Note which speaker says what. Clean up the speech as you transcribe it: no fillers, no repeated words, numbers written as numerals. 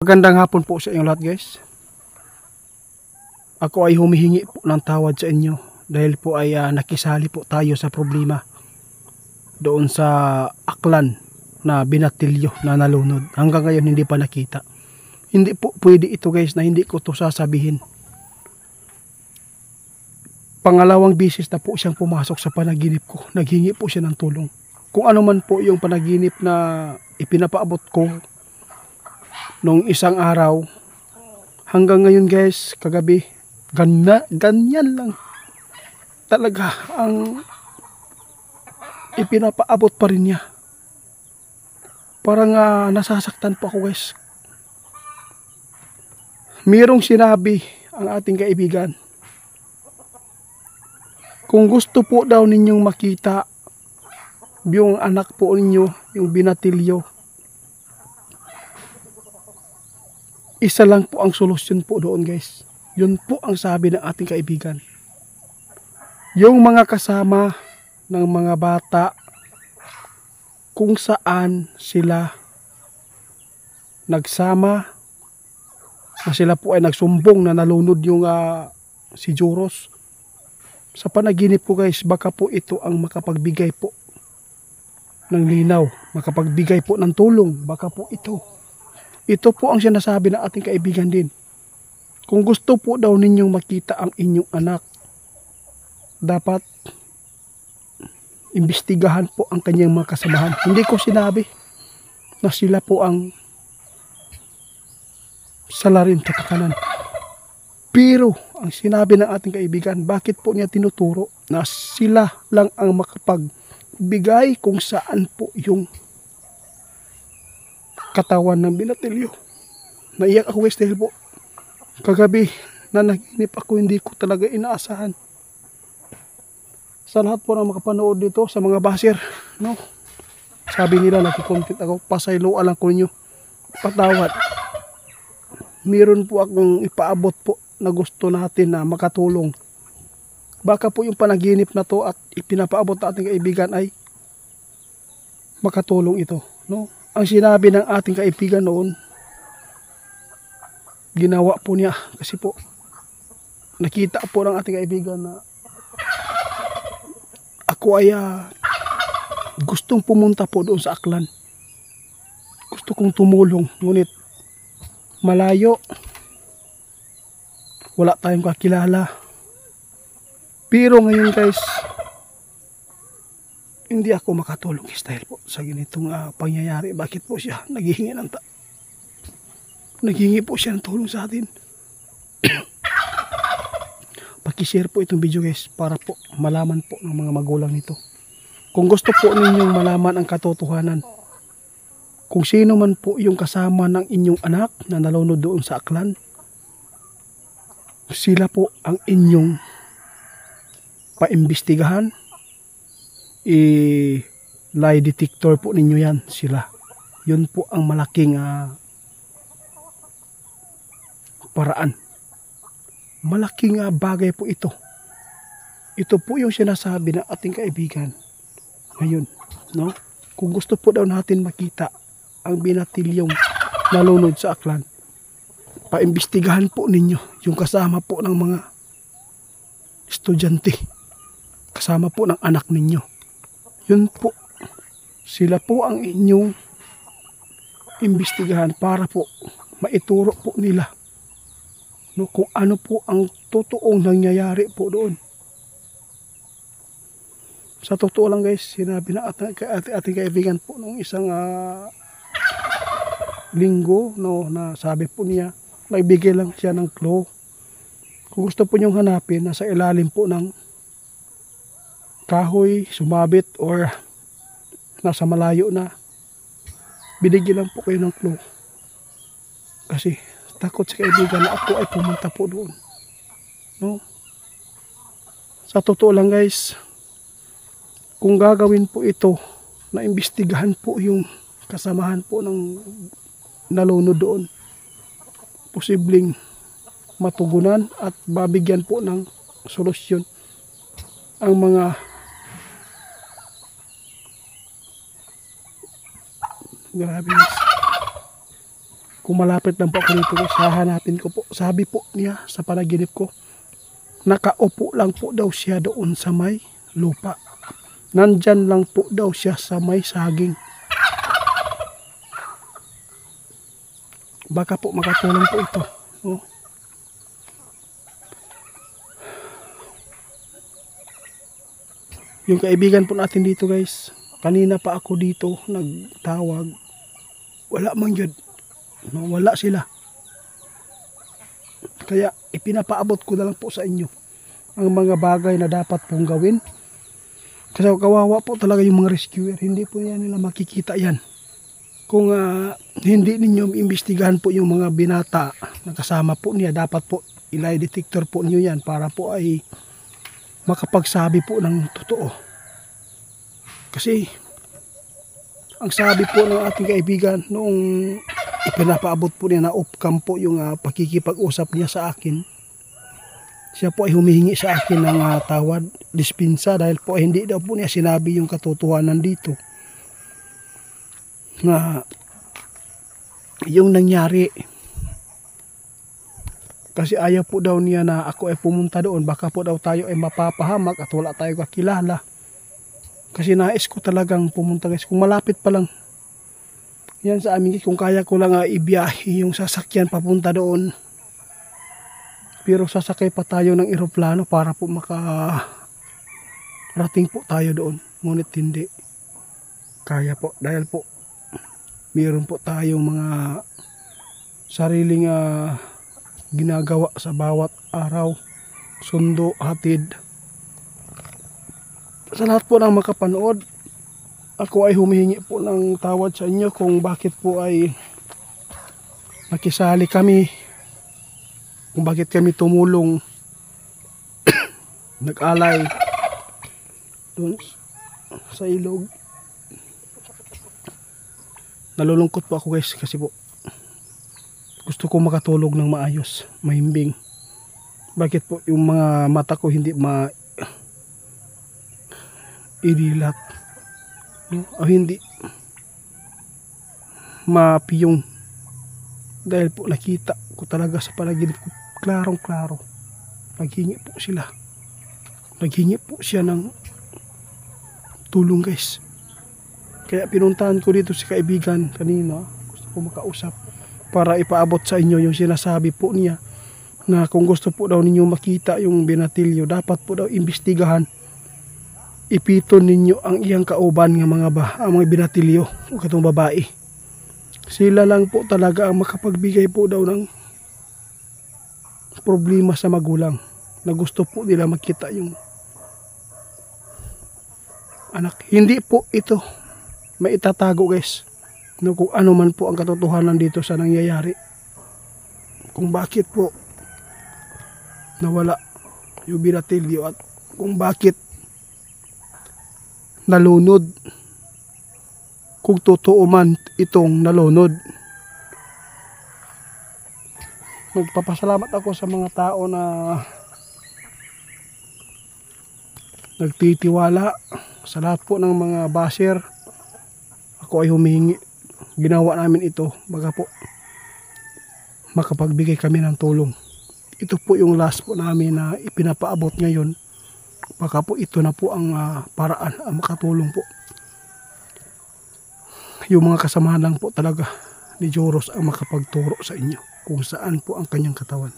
Speaker 1: Magandang hapon po sa inyong lahat, guys. Ako ay humihingi po ng tawad sa inyo dahil po ay nakisali po tayo sa problema doon sa Aklan na binatilyo na nalunod. Hanggang ngayon hindi pa nakita. Hindi po pwede ito, guys, na hindi ko to sasabihin. Pangalawang bisis na po siyang pumasok sa panaginip ko. Naghingi po siya ng tulong. Kung ano man po yung panaginip na ipinapaabot ko nung isang araw, hanggang ngayon, guys, kagabi, ganyan lang talaga ang ipinapaabot pa rin niya. Parang nasasaktan pa ako, guys. Mayroong sinabi ang ating kaibigan, kung gusto po daw ninyong makita yung anak po ninyo, yung binatilyo, isa lang po ang solusyon po doon, guys. Yun po ang sabi ng ating kaibigan. Yung mga kasama ng mga bata, kung saan sila nagsama, na sila po ay nagsumbong na nalunod yung si Joros. Sa panaginip ko, guys, baka po ito ang makapagbigay po ng linaw, makapagbigay po ng tulong. Baka po ito po ang sinasabi ng ating kaibigan din. Kung gusto po daw ninyong makita ang inyong anak, dapat imbestigahan po ang kanyang mga kasamahan. Hindi ko sinabi na sila po ang salarin kapakanan. Pero ang sinabi ng ating kaibigan, bakit po niya tinuturo na sila lang ang makapagbigay kung saan po yung katawan ng binatilyo. Naiyak ako, guys, dahil po kagabi na naginip ako, hindi ko talaga inaasahan. Sa lahat po na makapanood dito, sa mga baser, no? Sabi nila, nakikontent ako, pasaylo lang ko ninyo, patawad. Meron po akong ipaabot po na gusto natin na makatulong. Baka po yung panaginip na to at ipinapaabot na ating kaibigan ay makatulong ito, no? Ang sinabi ng ating kaibigan noon, ginawa po niya kasi po nakita po ng ating kaibigan na ako ay gustong pumunta po doon sa Aklan. Gusto kong tumulong, ngunit malayo, wala tayong kakilala. Pero ngayon, guys, hindi ako makatulong dahil po sa ganitong pangyayari. Bakit po siya naghingi po siya ng tulong sa atin? Pakishare po itong video, guys, para po malaman po ng mga magulang nito. Kung gusto po ninyong malaman ang katotohanan, kung sino man po yung kasama ng inyong anak na nalunod doon sa Aklan, sila po ang inyong paimbestigahan. Lie detector po ninyo yan, sila. Yun po ang malaking paraan. Malaking bagay po ito. Ito po yung sinasabi ng ating kaibigan ngayon, no? Kung gusto po daw natin makita ang binatilyong nalunod sa Aklan, paimbestigahan po ninyo yung kasama po ng mga estudyante, kasama po ng anak ninyo. Yun po, sila po ang inyong imbestigahan para po maituro po nila, no, kung ano po ang totoong nangyayari po doon. Sa totoo lang, guys, sinabi na ating kaibigan po nung isang linggo, no, na sabi po niya, nagbigay lang siya ng clue. Kung gusto po niyong hanapin, nasa ilalim po ng kahoy, sumabit, or nasa malayo na, binigyan lang po kayo ng clue. Kasi takot si kaibigan na ako ay pumunta po doon, no? Sa totoo lang, guys, kung gagawin po ito, na imbestigahan po yung kasamahan po ng nalunod doon, posibleng matugunan at babigyan po ng solusyon ang mga grabe, Kung malapit lang po ako dito guys, hahanapin ko po. Sabi po niya sa panaginip ko, nakaupo lang po daw siya doon sa may lupa. Nandyan lang po daw siya sa may saging. Baka po makatulong po ito. Oh. Yung kaibigan po natin dito guys, kanina pa ako dito nagtawag. Wala man yun. No, wala sila. Kaya ipinapaabot ko na lang po sa inyo ang mga bagay na dapat pong gawin. Kasi kawawa po talaga yung mga rescuer. Hindi po yan nila makikita yan. Kung hindi ninyo imbestigahan po yung mga binata na kasama po niya, dapat po ilay detector po niyo yan para po ay makapagsabi po ng totoo. Kasi ang sabi po ng ating kaibigan noong ipinapaabot po niya na off-cam po yung pakikipag-usap niya sa akin, siya po ay humihingi sa akin ng tawad, dispensa, dahil po hindi daw po niya sinabi yung katotohanan dito na yung nangyari. Kasi ayaw po daw niya na ako ay pumunta doon, baka po daw tayo ay mapapahamak at wala tayo kakilala. Kasi nais ko talagang pumunta guys, kung malapit pa lang yan sa amin, kung kaya ko lang ibiyahe yung sasakyan papunta doon. Pero sasakay pa tayo ng eroplano para po makarating po tayo doon. Ngunit hindi kaya po, dahil po meron po tayong mga sariling ginagawa sa bawat araw, sundo, hatid. Sa lahat po ng makapanood, ako ay humihingi po ng tawad sa inyo kung bakit po ay nakisali kami, kung bakit kami tumulong nag-alay doon sa ilog. Nalulungkot po ako guys, kasi po gusto ko makatulog ng maayos, mahimbing. Bakit po yung mga mata ko hindi idilat, o hindi mapiyong, dahil po nakita ko talaga sa panaginip ko klarong klaro naghingi po sila, naghingi po siya ng tulong guys. Kaya pinuntahan ko dito si kaibigan kanina, gusto ko makausap para ipaabot sa inyo yung sinasabi po niya na kung gusto po daw ninyo makita yung binatilyo, dapat po daw imbestigahan, ipiton ninyo ang iyang kauban ng ang mga binatilyo o katong babae. Sila lang po talaga ang makapagbigay po daw ng problema sa magulang na gusto po nila makita yung anak. Hindi po ito may itatago guys, no, kung ano man po ang katotohanan dito sa nangyayari, kung bakit po nawala yung binatilyo at kung bakit nalunod, kung totoo man itong nalunod. Magpapasalamat ako sa mga tao na nagtitiwala, sa lahat po ng mga basher. Ako ay humihingi, ginawa namin ito baga po makapagbigay kami ng tulong. Ito po yung last po namin na ipinapaabot ngayon. Baka po ito na po ang paraan ang makatulong po. Yung mga kasamahan lang po talaga ni Joros ang makapagturo sa inyo kung saan po ang kanyang katawan.